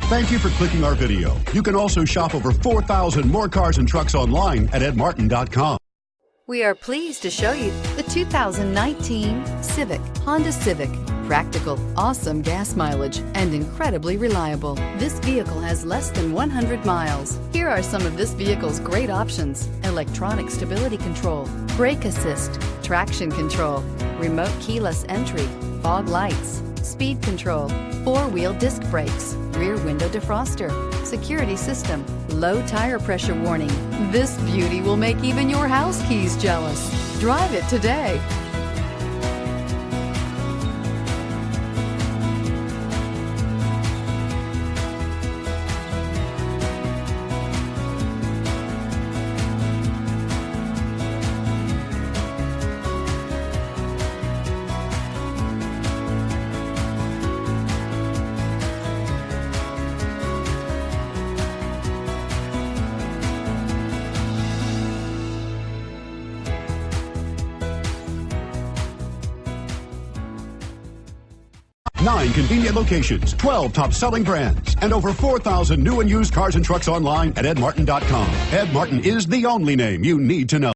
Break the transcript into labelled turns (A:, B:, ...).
A: Thank you for clicking our video. You can also shop over 4,000 more cars and trucks online at edmartin.com.
B: We are pleased to show you the 2019 Honda Civic. Practical, awesome gas mileage, and incredibly reliable. This vehicle has less than 100 miles. Here are some of this vehicle's great options: electronic stability control, brake assist, traction control, remote keyless entry, fog lights, speed control, four-wheel disc brakes, rear window defroster, security system, low tire pressure warning. This beauty will make even your house keys jealous. Drive it today.
A: Nine convenient locations, 12 top-selling brands, and over 4,000 new and used cars and trucks online at edmartin.com. Ed Martin is the only name you need to know.